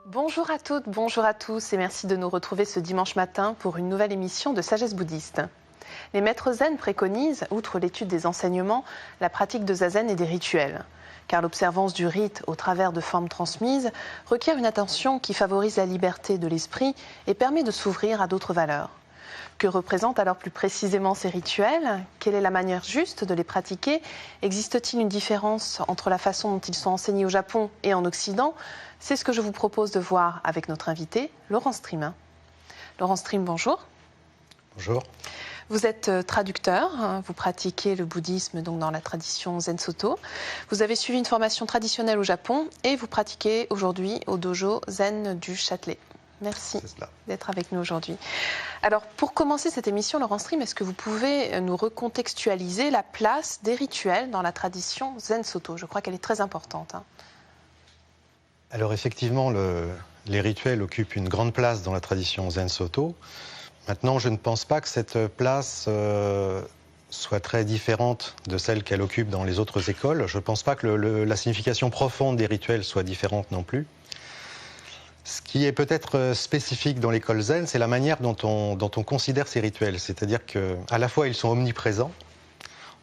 Bonjour à toutes, bonjour à tous et merci de nous retrouver ce dimanche matin pour une nouvelle émission de Sagesse bouddhiste. Les maîtres zen préconisent, outre l'étude des enseignements, la pratique de zazen et des rituels. Car l'observance du rite au travers de formes transmises requiert une attention qui favorise la liberté de l'esprit et permet de s'ouvrir à d'autres valeurs. Que représentent alors plus précisément ces rituels? Quelle est la manière juste de les pratiquer? Existe-t-il une différence entre la façon dont ils sont enseignés au Japon et en Occident? C'est ce que je vous propose de voir avec notre invité, Laurent Stream. Laurent Stream, bonjour. Bonjour. Vous êtes traducteur, vous pratiquez le bouddhisme donc dans la tradition Zen Soto. Vous avez suivi une formation traditionnelle au Japon et vous pratiquez aujourd'hui au dojo Zen du Châtelet. Merci d'être avec nous aujourd'hui. Alors, pour commencer cette émission, Laurent Stream, est-ce que vous pouvez nous recontextualiser la place des rituels dans la tradition Zen Soto? Je crois qu'elle est très importante. Alors effectivement, les rituels occupent une grande place dans la tradition Zen Soto. Maintenant, je ne pense pas que cette place soit très différente de celle qu'elle occupe dans les autres écoles. Je ne pense pas que la signification profonde des rituels soit différente non plus. Ce qui est peut-être spécifique dans l'école zen, c'est la manière dont on considère ces rituels. C'est-à-dire qu'à la fois, ils sont omniprésents.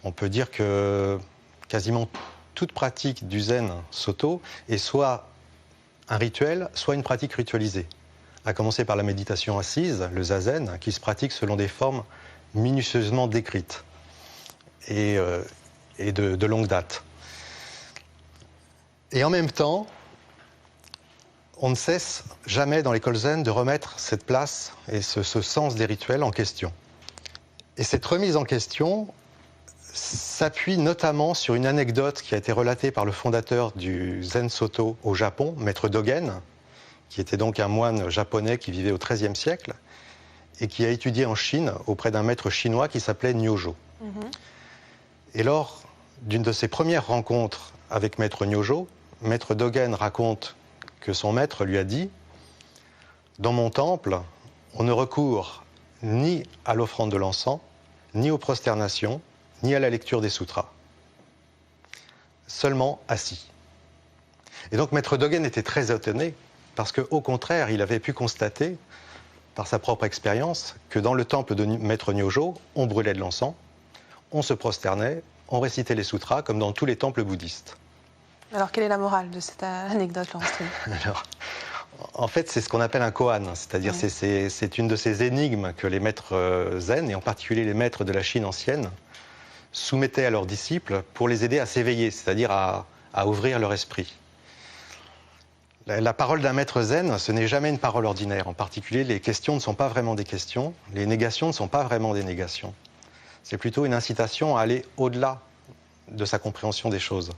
On peut dire que quasiment toute pratique du zen soto est soit un rituel, soit une pratique ritualisée. À commencer par la méditation assise, le zazen, qui se pratique selon des formes minutieusement décrites et de longue date. Et en même temps, on ne cesse jamais dans l'école zen de remettre cette place et ce sens des rituels en question. Et cette remise en question s'appuie notamment sur une anecdote qui a été relatée par le fondateur du Zen Soto au Japon, Maître Dogen, qui était donc un moine japonais qui vivait au XIIIe siècle et qui a étudié en Chine auprès d'un maître chinois qui s'appelait Nyojo. Et lors d'une de ses premières rencontres avec Maître Nyojo, Maître Dogen raconte que son maître lui a dit « Dans mon temple, on ne recourt ni à l'offrande de l'encens, ni aux prosternations, ni à la lecture des sutras. Seulement assis. » Et donc Maître Dogen était très étonné, parce qu'au contraire, il avait pu constater, par sa propre expérience, que dans le temple de Maître Nyojo, on brûlait de l'encens, on se prosternait, on récitait les sutras, comme dans tous les temples bouddhistes. Alors, quelle est la morale de cette anecdote, Laurent Stream? Alors, en fait, c'est ce qu'on appelle un koan, c'est-à-dire c'est une de ces énigmes que les maîtres zen, et en particulier les maîtres de la Chine ancienne, soumettaient à leurs disciples pour les aider à s'éveiller, c'est-à-dire à ouvrir leur esprit. La parole d'un maître zen, ce n'est jamais une parole ordinaire. En particulier, les questions ne sont pas vraiment des questions, les négations ne sont pas vraiment des négations. C'est plutôt une incitation à aller au-delà de sa compréhension des choses.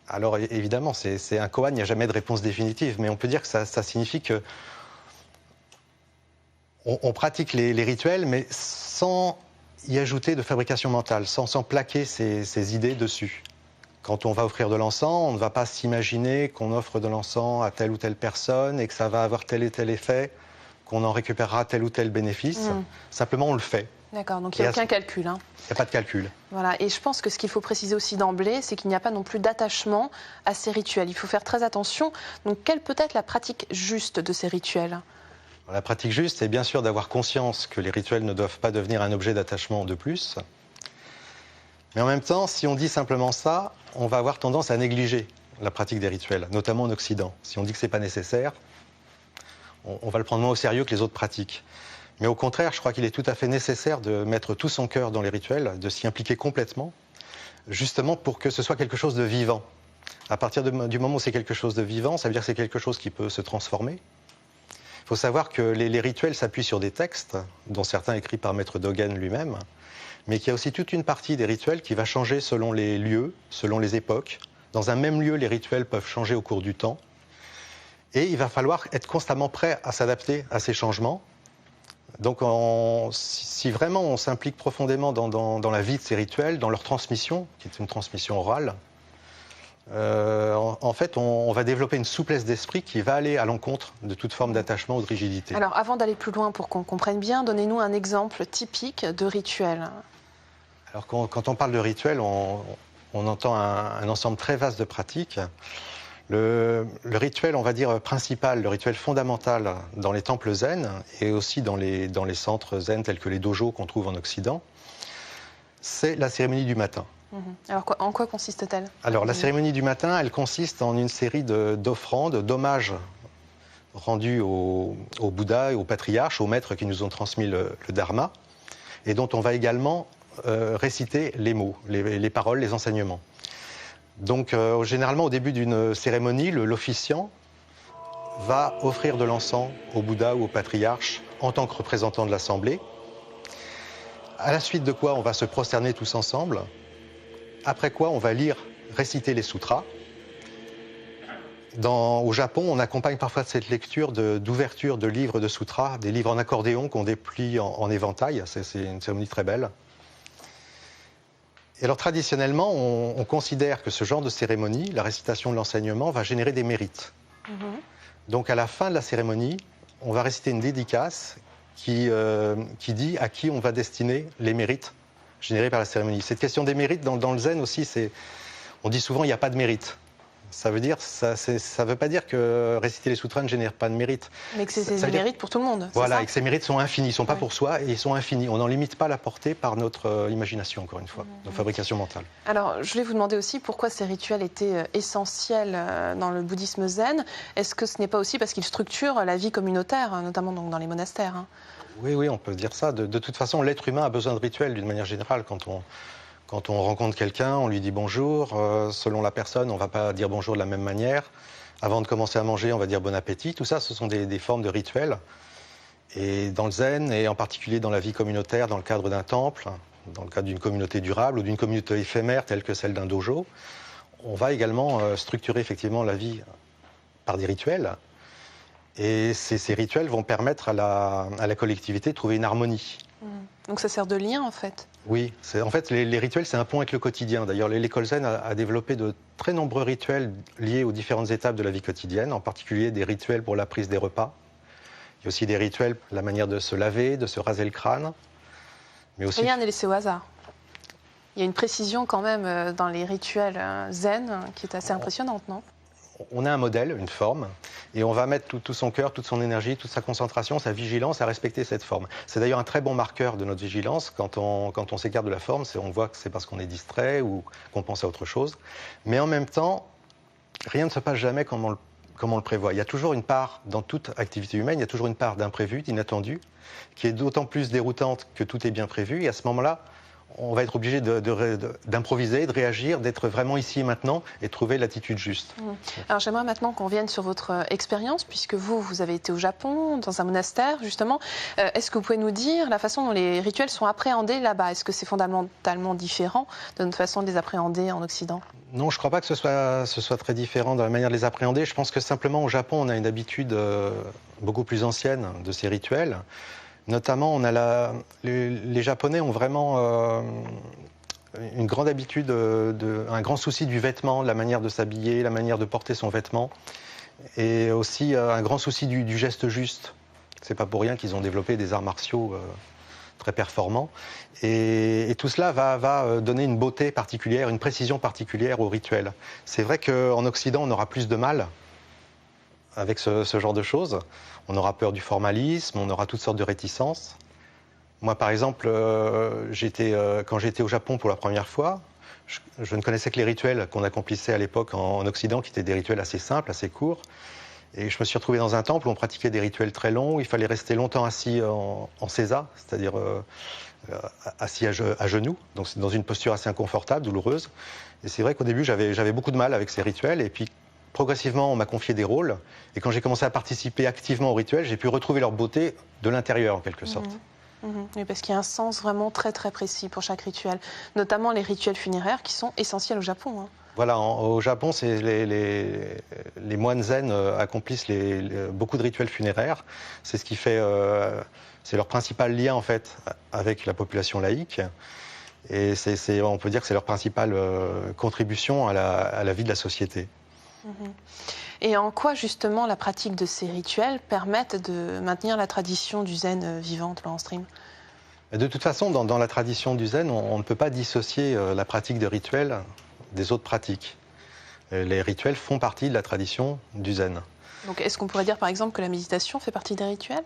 Alors évidemment, c'est un koan, il n'y a jamais de réponse définitive, mais on peut dire que ça signifie que on pratique les rituels, mais sans y ajouter de fabrication mentale, sans plaquer ses idées dessus. Quand on va offrir de l'encens, on ne va pas s'imaginer qu'on offre de l'encens à telle ou telle personne et que ça va avoir tel et tel effet, qu'on en récupérera tel ou tel bénéfice. Simplement, on le fait. D'accord, donc il n'y a aucun calcul. Il n'y a pas de calcul. Voilà, et je pense que ce qu'il faut préciser aussi d'emblée, c'est qu'il n'y a pas non plus d'attachement à ces rituels. Il faut faire très attention. Donc, quelle peut être la pratique juste de ces rituels? La pratique juste, c'est bien sûr d'avoir conscience que les rituels ne doivent pas devenir un objet d'attachement de plus. Mais en même temps, si on dit simplement ça, on va avoir tendance à négliger la pratique des rituels, notamment en Occident. Si on dit que ce n'est pas nécessaire, on va le prendre moins au sérieux que les autres pratiques. Mais au contraire, je crois qu'il est tout à fait nécessaire de mettre tout son cœur dans les rituels, de s'y impliquer complètement, justement pour que ce soit quelque chose de vivant. À partir du moment où c'est quelque chose de vivant, ça veut dire que c'est quelque chose qui peut se transformer. Il faut savoir que les rituels s'appuient sur des textes, dont certains écrits par Maître Dogen lui-même, mais qu'il y a aussi toute une partie des rituels qui va changer selon les lieux, selon les époques. Dans un même lieu, les rituels peuvent changer au cours du temps. Et il va falloir être constamment prêt à s'adapter à ces changements. Donc si vraiment on s'implique profondément dans la vie de ces rituels, dans leur transmission, qui est une transmission orale, en fait on va développer une souplesse d'esprit qui va aller à l'encontre de toute forme d'attachement ou de rigidité. Alors avant d'aller plus loin pour qu'on comprenne bien, donnez-nous un exemple typique de rituel. Alors quand on parle de rituel, on on entend un ensemble très vaste de pratiques. Le rituel, on va dire, principal, le rituel fondamental dans les temples zen et aussi dans les centres zen tels que les dojos qu'on trouve en Occident, c'est la cérémonie du matin. Alors, en quoi consiste-t-elle? Alors, la cérémonie du matin, elle consiste en une série d'offrandes, d'hommages rendus au Bouddha et aux patriarches, aux maîtres qui nous ont transmis le Dharma, et dont on va également réciter les mots, les paroles, les enseignements. Donc, généralement, au début d'une cérémonie, l'officiant va offrir de l'encens au Bouddha ou au patriarche en tant que représentant de l'Assemblée. À la suite de quoi, on va se prosterner tous ensemble. Après quoi, on va réciter les sutras. Au Japon, on accompagne parfois cette lecture d'ouverture de livres de sutras, des livres en accordéon qu'on déplie en éventail. C'est une cérémonie très belle. Et alors traditionnellement, on considère que ce genre de cérémonie, la récitation de l'enseignement, va générer des mérites. Donc à la fin de la cérémonie, on va réciter une dédicace qui dit à qui on va destiner les mérites générés par la cérémonie. Cette question des mérites, dans le zen aussi, on dit souvent il n'y a pas de mérite. Ça veut pas dire que réciter les sutras ne génère pas de mérite. Mais que c'est des mérites pour tout le monde. Voilà, et que ces mérites sont infinis. Ils ne sont pas pour soi et ils sont infinis. On n'en limite pas la portée par notre imagination, encore une fois, notre fabrication mentale. Alors, je voulais vous demander aussi pourquoi ces rituels étaient essentiels dans le bouddhisme zen. Est-ce que ce n'est pas aussi parce qu'ils structurent la vie communautaire, notamment donc dans les monastères? Oui, on peut dire ça. De toute façon, l'être humain a besoin de rituels d'une manière générale. Quand on rencontre quelqu'un, on lui dit bonjour. Selon la personne, on ne va pas dire bonjour de la même manière. Avant de commencer à manger, on va dire bon appétit. Tout ça, ce sont des formes de rituels. Et dans le zen, et en particulier dans la vie communautaire, dans le cadre d'un temple, dans le cadre d'une communauté durable ou d'une communauté éphémère telle que celle d'un dojo, on va également structurer effectivement la vie par des rituels. Et ces rituels vont permettre à la collectivité de trouver une harmonie. Donc ça sert de lien, en fait? Oui, en fait, les rituels, c'est un pont avec le quotidien. D'ailleurs, l'école zen a développé de très nombreux rituels liés aux différentes étapes de la vie quotidienne, en particulier des rituels pour la prise des repas. Il y a aussi des rituels pour la manière de se laver, de se raser le crâne. Mais aussi... Rien n'est laissé au hasard. Il y a une précision quand même dans les rituels zen qui est assez impressionnante, non? On a un modèle, une forme, et on va mettre tout son cœur, toute son énergie, toute sa concentration, sa vigilance à respecter cette forme. C'est d'ailleurs un très bon marqueur de notre vigilance. Quand on s'écarte de la forme, on voit que c'est parce qu'on est distrait ou qu'on pense à autre chose. Mais en même temps, rien ne se passe jamais comme on le prévoit. Il y a toujours une part, dans toute activité humaine, il y a toujours une part d'imprévu, d'inattendu, qui est d'autant plus déroutante que tout est bien prévu. Et à ce moment-là, on va être obligé d'improviser, de réagir, d'être vraiment ici et maintenant et de trouver l'attitude juste. Alors j'aimerais maintenant qu'on vienne sur votre expérience, puisque vous avez été au Japon, dans un monastère justement. Est-ce que vous pouvez nous dire la façon dont les rituels sont appréhendés là-bas? Est-ce que c'est fondamentalement différent de notre façon de les appréhender en Occident? Non, je ne crois pas que ce soit très différent dans la manière de les appréhender. Je pense que simplement au Japon, on a une habitude beaucoup plus ancienne de ces rituels. Notamment, les Japonais ont vraiment une grande habitude, un grand souci du vêtement, de la manière de s'habiller, la manière de porter son vêtement, et aussi un grand souci du geste juste. C'est pas pour rien qu'ils ont développé des arts martiaux très performants. Et tout cela va donner une beauté particulière, une précision particulière au rituel. C'est vrai qu'en Occident, on aura plus de mal avec ce genre de choses. On aura peur du formalisme, on aura toutes sortes de réticences. Moi, par exemple, quand j'étais au Japon pour la première fois, je ne connaissais que les rituels qu'on accomplissait à l'époque en Occident, qui étaient des rituels assez simples, assez courts. Et je me suis retrouvé dans un temple où on pratiquait des rituels très longs, où il fallait rester longtemps assis en sesa, c'est-à-dire assis à genoux, donc dans une posture assez inconfortable, douloureuse. Et c'est vrai qu'au début, j'avais beaucoup de mal avec ces rituels. Et puis, progressivement, on m'a confié des rôles. Et quand j'ai commencé à participer activement au rituel, j'ai pu retrouver leur beauté de l'intérieur, en quelque sorte. Oui, parce qu'il y a un sens vraiment très très précis pour chaque rituel, notamment les rituels funéraires qui sont essentiels au Japon. Voilà, au Japon, les moines zen accomplissent beaucoup de rituels funéraires. C'est ce qui fait, c'est leur principal lien en fait avec la population laïque. Et on peut dire que c'est leur principale contribution à la vie de la société. Et en quoi justement la pratique de ces rituels permettent de maintenir la tradition du zen vivante, Laurent Stream? De toute façon, dans la tradition du zen, on ne peut pas dissocier la pratique de rituels des autres pratiques. Les rituels font partie de la tradition du zen. Donc est-ce qu'on pourrait dire par exemple que la méditation fait partie des rituels ?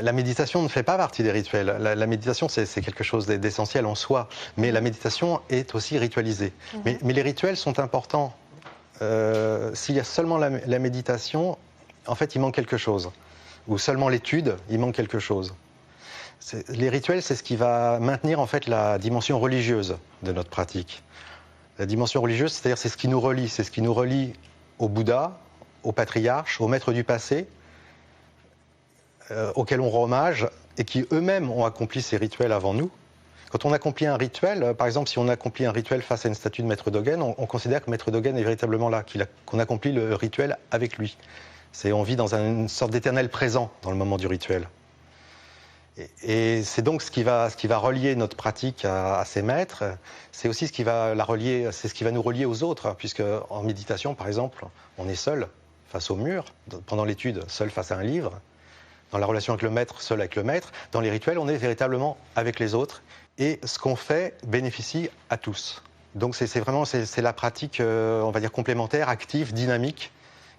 La méditation ne fait pas partie des rituels. La méditation, c'est quelque chose d'essentiel en soi. Mais la méditation est aussi ritualisée. Mais les rituels sont importants. S'il y a seulement la méditation, en fait, il manque quelque chose. Ou seulement l'étude, il manque quelque chose. Les rituels, c'est ce qui va maintenir en fait la dimension religieuse de notre pratique. La dimension religieuse, c'est-à-dire c'est ce qui nous relie. C'est ce qui nous relie au Bouddha, au patriarche, aux maîtres du passé, auxquels on rend hommage et qui eux-mêmes ont accompli ces rituels avant nous. Quand on accomplit un rituel, par exemple, si on accomplit un rituel face à une statue de Maître Dogen, on considère que Maître Dogen est véritablement là, qu'on accomplit le rituel avec lui. On vit dans une sorte d'éternel présent dans le moment du rituel. Et c'est donc ce qui va relier notre pratique à ses maîtres. C'est aussi ce qui va c'est ce qui va nous relier aux autres, puisque en méditation, par exemple, on est seul face au mur, pendant l'étude, seul face à un livre. Dans la relation avec le maître, seul avec le maître. Dans les rituels, on est véritablement avec les autres. Et ce qu'on fait bénéficie à tous. Donc c'est la pratique, on va dire, complémentaire, active, dynamique,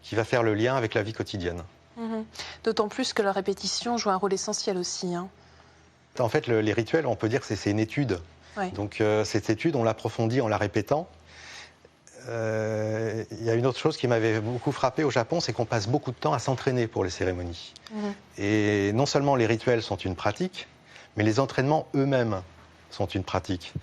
qui va faire le lien avec la vie quotidienne. D'autant plus que la répétition joue un rôle essentiel aussi. En fait, les rituels, on peut dire que c'est une étude. Ouais. Donc cette étude, on l'approfondit en la répétant. Il y a une autre chose qui m'avait beaucoup frappé au Japon, c'est qu'on passe beaucoup de temps à s'entraîner pour les cérémonies. Et non seulement les rituels sont une pratique, mais les entraînements eux-mêmes sont une pratique.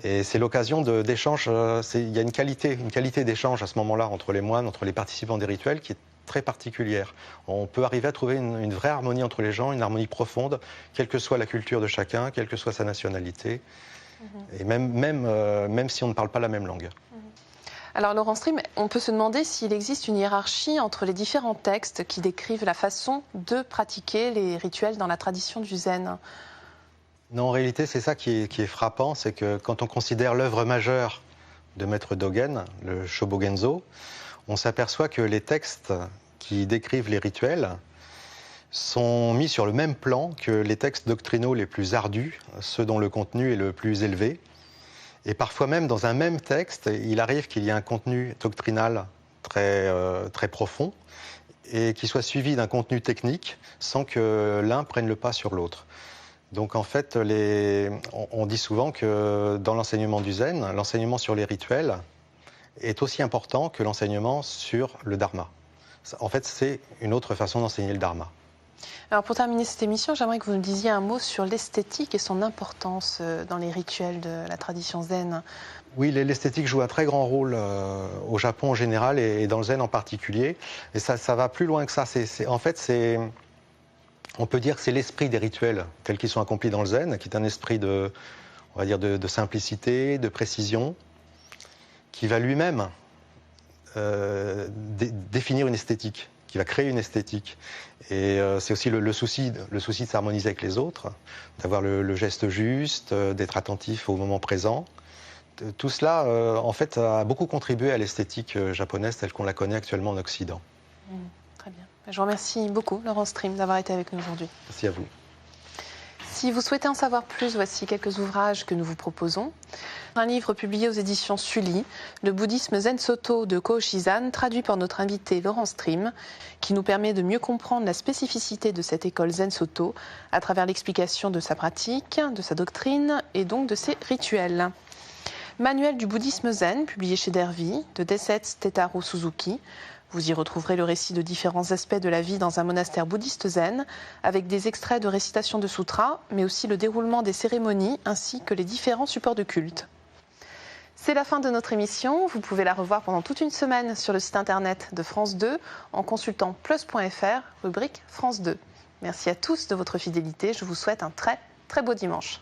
Et c'est l'occasion d'échanges. Il y a une qualité d'échange à ce moment-là entre les moines, entre les participants des rituels qui est très particulière. On peut arriver à trouver une vraie harmonie entre les gens, une harmonie profonde, quelle que soit la culture de chacun, quelle que soit sa nationalité, et même si on ne parle pas la même langue. Alors Laurent Stream, on peut se demander s'il existe une hiérarchie entre les différents textes qui décrivent la façon de pratiquer les rituels dans la tradition du zen. Non, en réalité, c'est ça qui est frappant, c'est que quand on considère l'œuvre majeure de Maître Dogen, le Shobogenzo, on s'aperçoit que les textes qui décrivent les rituels sont mis sur le même plan que les textes doctrinaux les plus ardus, ceux dont le contenu est le plus élevé. Et parfois même, dans un même texte, il arrive qu'il y ait un contenu doctrinal très profond et qui soit suivi d'un contenu technique sans que l'un prenne le pas sur l'autre. Donc en fait, on dit souvent que dans l'enseignement du zen, l'enseignement sur les rituels est aussi important que l'enseignement sur le dharma. En fait, c'est une autre façon d'enseigner le dharma. Alors pour terminer cette émission, j'aimerais que vous nous disiez un mot sur l'esthétique et son importance dans les rituels de la tradition zen. Oui, l'esthétique joue un très grand rôle au Japon en général et dans le zen en particulier. Et ça va plus loin que ça. On peut dire que c'est l'esprit des rituels tels qu'ils sont accomplis dans le zen, qui est un esprit on va dire de simplicité, de précision, qui va lui-même définir une esthétique, qui va créer une esthétique. Et c'est aussi le souci de s'harmoniser avec les autres, d'avoir le geste juste, d'être attentif au moment présent. Tout cela, en fait, a beaucoup contribué à l'esthétique japonaise telle qu'on la connaît actuellement en Occident. Très bien. Je vous remercie beaucoup, Laurent Stream, d'avoir été avec nous aujourd'hui. Merci à vous. Si vous souhaitez en savoir plus, voici quelques ouvrages que nous vous proposons. Un livre publié aux éditions Sully, Le bouddhisme Zen Soto de Kohoshi-zan, traduit par notre invité Laurent Stream, qui nous permet de mieux comprendre la spécificité de cette école Zen Soto à travers l'explication de sa pratique, de sa doctrine et donc de ses rituels. Manuel du bouddhisme zen, publié chez Dervy, de Desetsu Tetaro Suzuki. Vous y retrouverez le récit de différents aspects de la vie dans un monastère bouddhiste zen, avec des extraits de récitation de sutras, mais aussi le déroulement des cérémonies, ainsi que les différents supports de culte. C'est la fin de notre émission. Vous pouvez la revoir pendant toute une semaine sur le site internet de France 2 en consultant plus.fr, rubrique France 2. Merci à tous de votre fidélité. Je vous souhaite un très, très beau dimanche.